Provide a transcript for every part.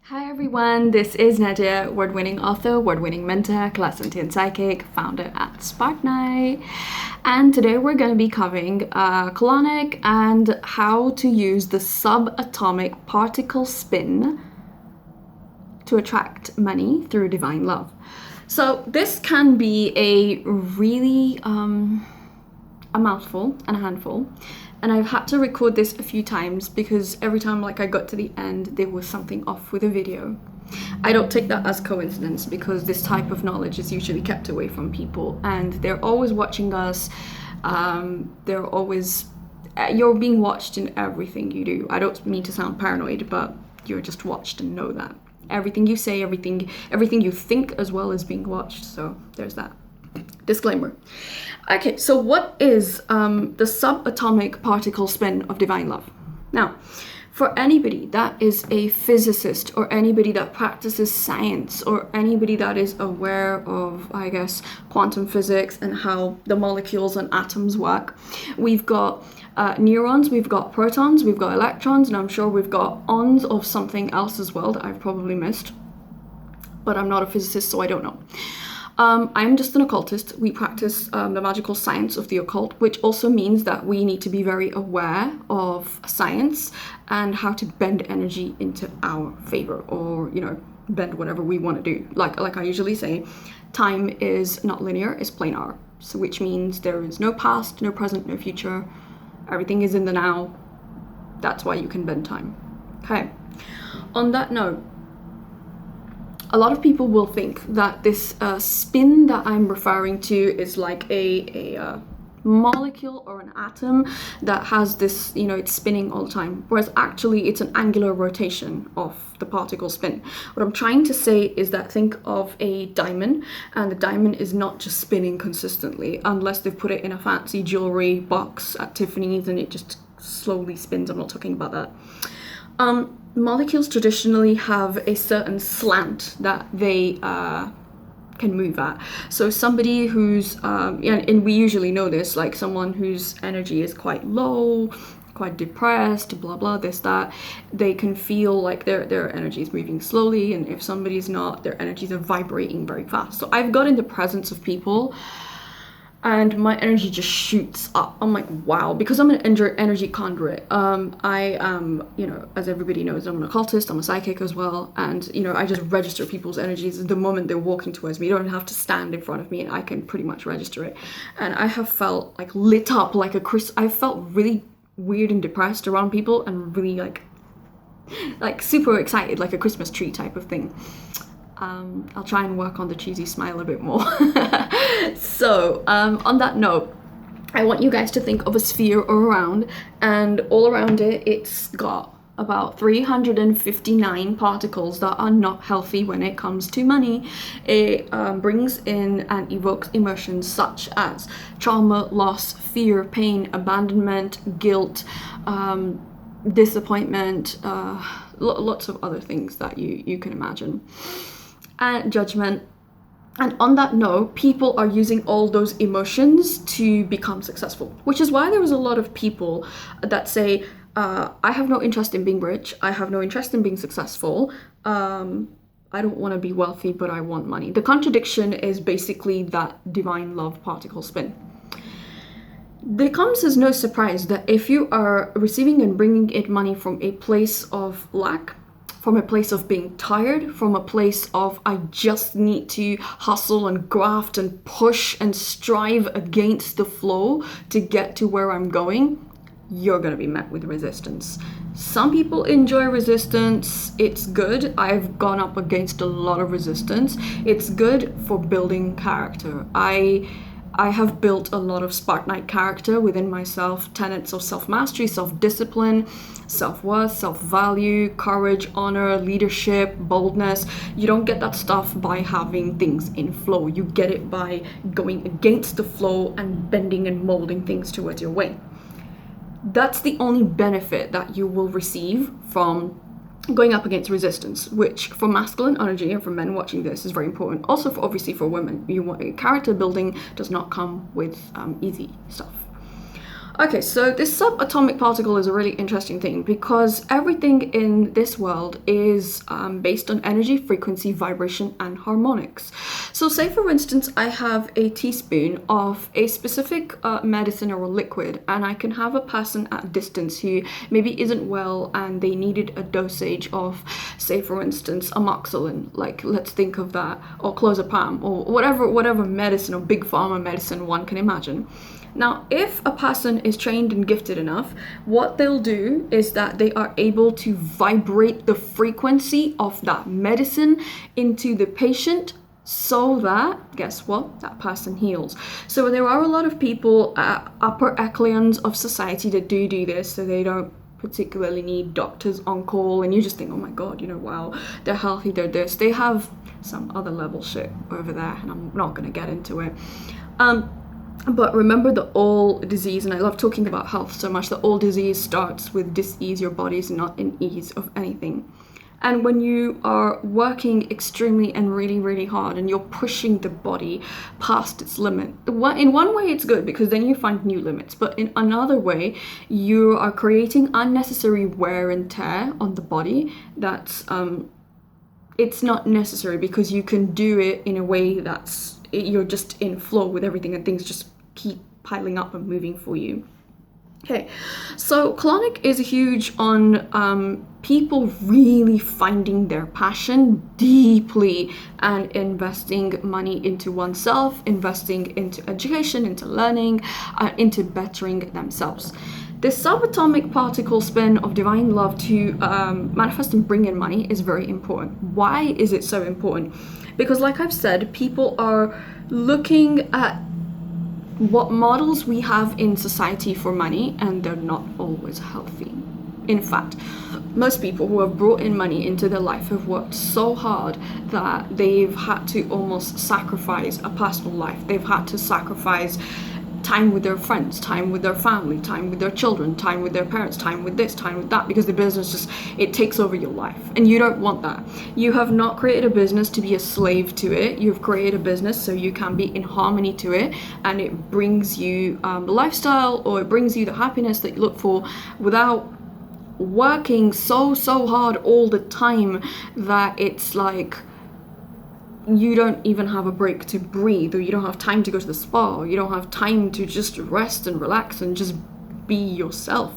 Hi everyone, this is Nadia, award-winning author, award-winning mentor, clairsentient psychic, founder at Spartanite. And today we're going to be covering Clauneck and how to use the subatomic particle spin to attract money through divine love. So this can be a really a mouthful and a handful. And I've had to record this a few times because every time I got to the end, there was something off with the video. I don't take that as coincidence because this type of knowledge is usually kept away from people and they're always watching us. You're being watched in everything you do. I don't mean to sound paranoid, but you're just watched and know that. Everything you say, everything you think as well is being watched. So there's that. Disclaimer. Okay, so what is the subatomic particle spin of divine love? Now, for anybody that is a physicist or anybody that practices science or anybody that is aware of, I guess, quantum physics and how the molecules and atoms work, we've got neurons, we've got protons, we've got electrons, and I'm sure we've got ons of something else as well that I've probably missed, but I'm not a physicist, so I don't know. I'm just an occultist. We practice the magical science of the occult, which also means that we need to be very aware of science and how to bend energy into our favor, or bend whatever we want to do. Like I usually say, time is not linear, it's planar. So which means there is no past, no present, no future. Everything is in the now. That's why you can bend time. Okay. On that note, a lot of people will think that this spin that I'm referring to is like a molecule or an atom that has this, it's spinning all the time, whereas actually it's an angular rotation of the particle spin. What I'm trying to say is that think of a diamond, and the diamond is not just spinning consistently unless they've put it in a fancy jewelry box at Tiffany's and it just slowly spins. I'm not talking about that. Molecules traditionally have a certain slant that they can move at. So somebody who's, and we usually know this, like someone whose energy is quite low, quite depressed, blah, blah, this, that, they can feel like their energy is moving slowly. And if somebody's not, their energies are vibrating very fast. So I've got in the presence of people and my energy just shoots up. I'm like, wow, because I'm an energy conduit. I am, as everybody knows, I'm an occultist, I'm a psychic as well. And, I just register people's energies the moment they're walking towards me. You don't have to stand in front of me and I can pretty much register it. And I have felt lit up like I felt really weird and depressed around people and really like super excited, like a Christmas tree type of thing. I'll try and work on the cheesy smile a bit more. So, on that note, I want you guys to think of a sphere or a round, and all around it, it's got about 359 particles that are not healthy when it comes to money. It brings in and evokes emotions such as trauma, loss, fear, pain, abandonment, guilt, disappointment, lots of other things that you can imagine. And judgment. And on that note, people are using all those emotions to become successful, which is why there is a lot of people that say, I have no interest in being rich, I have no interest in being successful, I don't want to be wealthy, but I want money. The contradiction is basically that divine love particle spin. It comes as no surprise that if you are receiving and bringing in money from a place of lack, from a place of being tired, from a place of I just need to hustle and graft and push and strive against the flow to get to where I'm going, you're going to be met with resistance. Some people enjoy resistance. It's good. I've gone up against a lot of resistance. It's good for building character. I have built a lot of Spartanite character within myself, tenets of self-mastery, self-discipline, self-worth, self-value, courage, honor, leadership, boldness. You don't get that stuff by having things in flow. You get it by going against the flow and bending and molding things towards your way. That's the only benefit that you will receive from going up against resistance, which for masculine energy and for men watching this is very important. Also, obviously for women, character building does not come with easy stuff. Okay, so this subatomic particle is a really interesting thing because everything in this world is based on energy, frequency, vibration, and harmonics. So say for instance, I have a teaspoon of a specific medicine or liquid, and I can have a person at a distance who maybe isn't well and they needed a dosage of, say for instance, amoxicillin, like let's think of that, or clozapam, or whatever medicine or big pharma medicine one can imagine. Now, if a person is trained and gifted enough, what they'll do is that they are able to vibrate the frequency of that medicine into the patient so that, guess what, that person heals. So there are a lot of people, upper echelons of society that do this, so they don't particularly need doctors on call, and you just think, oh my god, wow, they're healthy, they're this. They have some other level shit over there, and I'm not going to get into it. But remember, the all disease, and I love talking about health so much, the all disease starts with dis-ease. Your body is not in ease of anything. And when you are working extremely and really, really hard and you're pushing the body past its limit, in one way it's good because then you find new limits. But in another way, you are creating unnecessary wear and tear on the body that's, it's not necessary because you can do it in a way that's, you're just in flow with everything and things just keep piling up and moving for you. Okay, so Clauneck is huge on people really finding their passion deeply and investing money into oneself, investing into education, into learning, into bettering themselves. This subatomic particle spin of divine love to manifest and bring in money is very important. Why is it so important? Because like I've said, people are looking at what models we have in society for money, and they're not always healthy. In fact, most people who have brought in money into their life have worked so hard that they've had to almost sacrifice a personal life. They've had to sacrifice time with their friends, time with their family, time with their children, time with their parents, time with this, time with that, because the business just, it takes over your life, and you don't want that. You have not created a business to be a slave to it. You've created a business so you can be in harmony to it, and it brings you the lifestyle, or it brings you the happiness that you look for without working so hard all the time that it's like you don't even have a break to breathe, or you don't have time to go to the spa, or you don't have time to just rest and relax and just be yourself.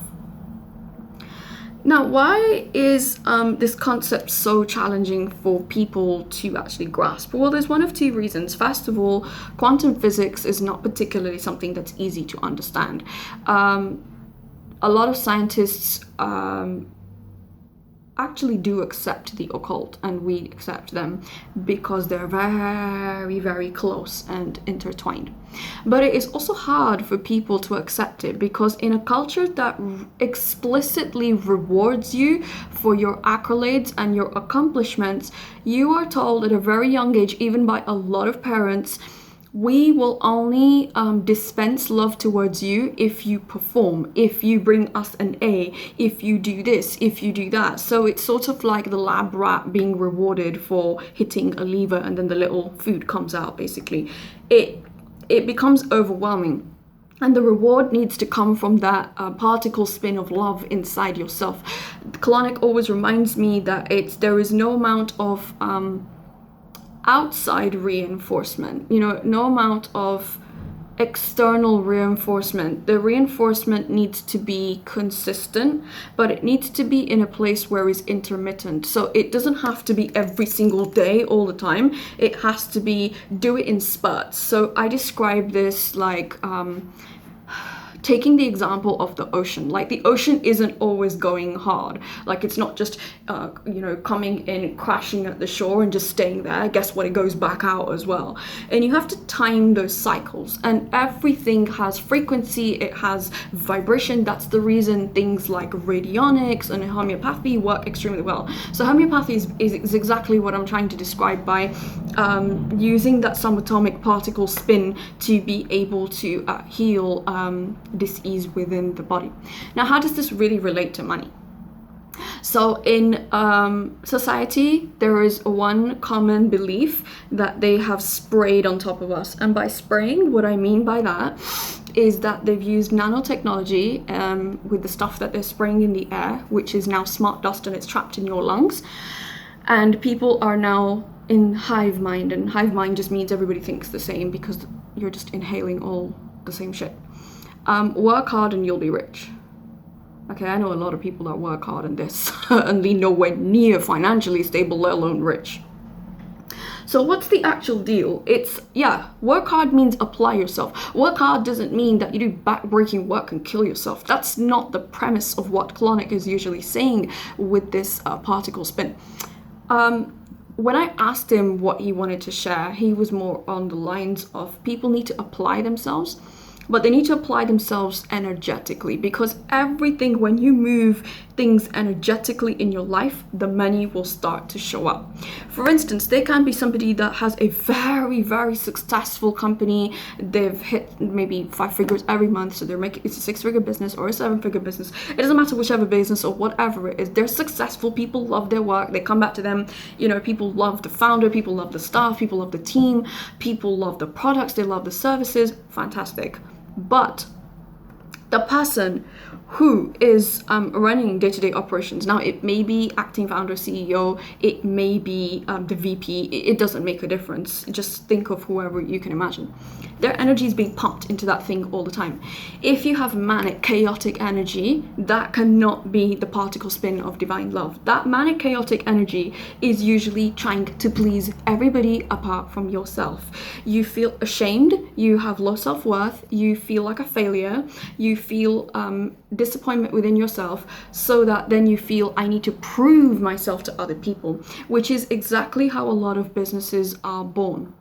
Now, why is this concept so challenging for people to actually grasp? Well, there's one of two reasons. First of all, quantum physics is not particularly something that's easy to understand. A lot of scientists actually do accept the occult, and we accept them because they're very, very close and intertwined. But it is also hard for people to accept it because in a culture that explicitly rewards you for your accolades and your accomplishments, you are told at a very young age, even by a lot of parents, we will only dispense love towards you if you perform, if you bring us an A, if you do this, if you do that. So it's sort of like the lab rat being rewarded for hitting a lever and then the little food comes out, basically. It becomes overwhelming. And the reward needs to come from that particle spin of love inside yourself. Clauneck always reminds me that there is no amount of outside reinforcement, no amount of external reinforcement. The reinforcement needs to be consistent, but it needs to be in a place where it's intermittent. So it doesn't have to be every single day all the time. It has to be, do it in spurts. So I describe this like taking the example of the ocean. Like, the ocean isn't always going hard. Like, it's not just coming in, crashing at the shore and just staying there. Guess what, it goes back out as well. And you have to time those cycles, and everything has frequency, it has vibration. That's the reason things like radionics and homeopathy work extremely well. So homeopathy is exactly what I'm trying to describe by using that subatomic particle spin to be able to heal dis-ease within the body. Now, how does this really relate to money? So in society, there is one common belief that they have sprayed on top of us. And by spraying, what I mean by that is that they've used nanotechnology with the stuff that they're spraying in the air, which is now smart dust and it's trapped in your lungs. And people are now in hive mind, and hive mind just means everybody thinks the same because you're just inhaling all the same shit. Work hard and you'll be rich. Okay, I know a lot of people that work hard in this and they're nowhere near financially stable, let alone rich. So what's the actual deal? It's, work hard means apply yourself. Work hard doesn't mean that you do back-breaking work and kill yourself. That's not the premise of what Clauneck is usually saying with this particle spin. When I asked him what he wanted to share, he was more on the lines of people need to apply themselves, but they need to apply themselves energetically, because everything, when you move things energetically in your life, the money will start to show up. For instance, there can be somebody that has a very, very successful company. They've hit maybe 5 figures every month, so they're making, it's a 6-figure business or a 7-figure business. It doesn't matter whichever business or whatever it is. They're successful. People love their work. They come back to them. You know, people love the founder. People love the staff. People love the team. People love the products. They love the services. Fantastic. But the person who is running day-to-day operations, now it may be acting founder, CEO, it may be the VP, it doesn't make a difference. Just think of whoever you can imagine. Their energy is being pumped into that thing all the time. If you have manic, chaotic energy, that cannot be the particle spin of divine love. That manic, chaotic energy is usually trying to please everybody apart from yourself. You feel ashamed, you have low self-worth, you feel like a failure, you feel disappointment within yourself, so that then you feel, I need to prove myself to other people, which is exactly how a lot of businesses are born.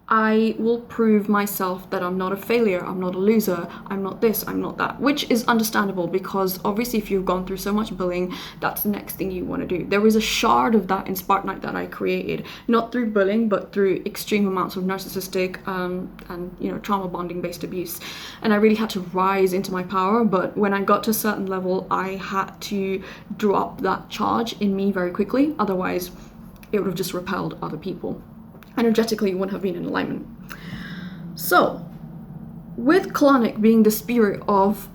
I will prove myself that I'm not a failure, I'm not a loser, I'm not this, I'm not that, which is understandable, because obviously if you've gone through so much bullying, that's the next thing you want to do. There is a shard of that in Spartanite that I created, not through bullying, but through extreme amounts of narcissistic and trauma bonding based abuse. And I really had to rise into my power, but when I got to a certain level, I had to drop that charge in me very quickly, otherwise it would have just repelled other people. Energetically, you wouldn't have been in alignment. So, with Clauneck being the spirit of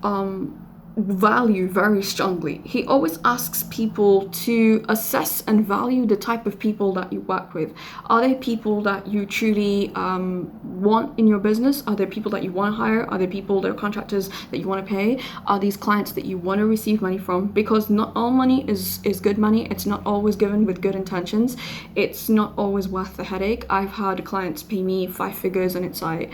value very strongly, he always asks people to assess and value the type of people that you work with. Are they people that you truly want in your business? Are there people that you want to hire? Are there people that are contractors that you want to pay? Are these clients that you want to receive money from? Because not all money is good money. It's not always given with good intentions. It's not always worth the headache. I've had clients pay me 5 figures and it's like,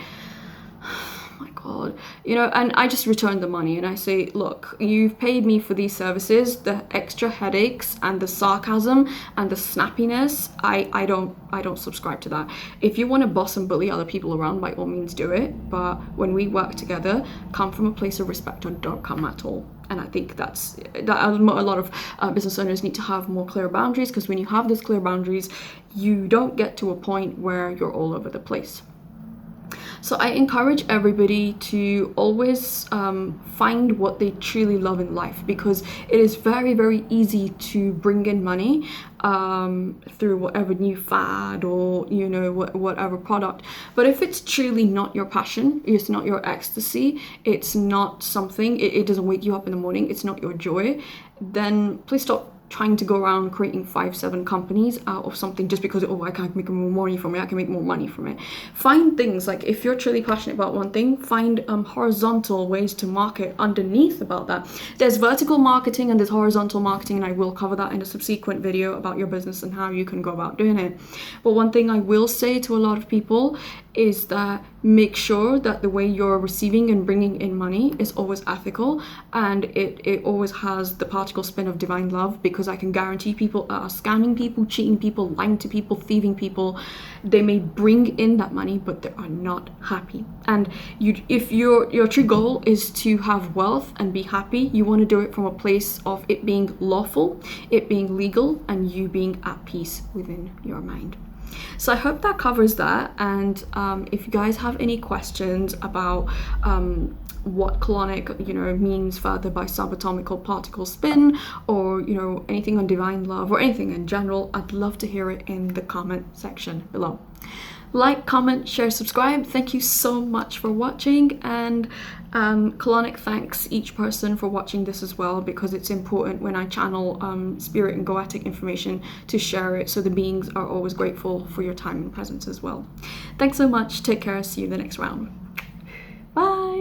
my God, and I just return the money and I say, look, you've paid me for these services, the extra headaches and the sarcasm and the snappiness, I don't subscribe to that. If you want to boss and bully other people around, by all means do it, but when we work together, come from a place of respect or don't come at all. And I think that a lot of business owners need to have more clear boundaries, because when you have those clear boundaries, you don't get to a point where you're all over the place. So I encourage everybody to always find what they truly love in life, because it is very, very easy to bring in money through whatever new fad or whatever product. But if it's truly not your passion, it's not your ecstasy, it's not something, it doesn't wake you up in the morning, it's not your joy, then please stop trying to go around creating 5-7 companies out of something just because, I can make more money from it, I can make more money from it. Find things, like if you're truly passionate about one thing, find horizontal ways to market underneath about that. There's vertical marketing and there's horizontal marketing, and I will cover that in a subsequent video about your business and how you can go about doing it. But one thing I will say to a lot of people is that make sure that the way you're receiving and bringing in money is always ethical, and it always has the particle spin of divine love, because I can guarantee people are scamming people, cheating people, lying to people, thieving people. They may bring in that money, but they are not happy. And if your true goal is to have wealth and be happy, you want to do it from a place of it being lawful, it being legal, and you being at peace within your mind. So I hope that covers that, and if you guys have any questions about what Clauneck means further by subatomic or particle spin, or anything on divine love or anything in general, I'd love to hear it in the comment section below. Like, comment, share, subscribe. Thank you so much for watching, and Clauneck thanks each person for watching this as well, because it's important when I channel spirit and Goetic information to share it, so the beings are always grateful for your time and presence as well. Thanks so much. Take care. See you in the next round. Bye.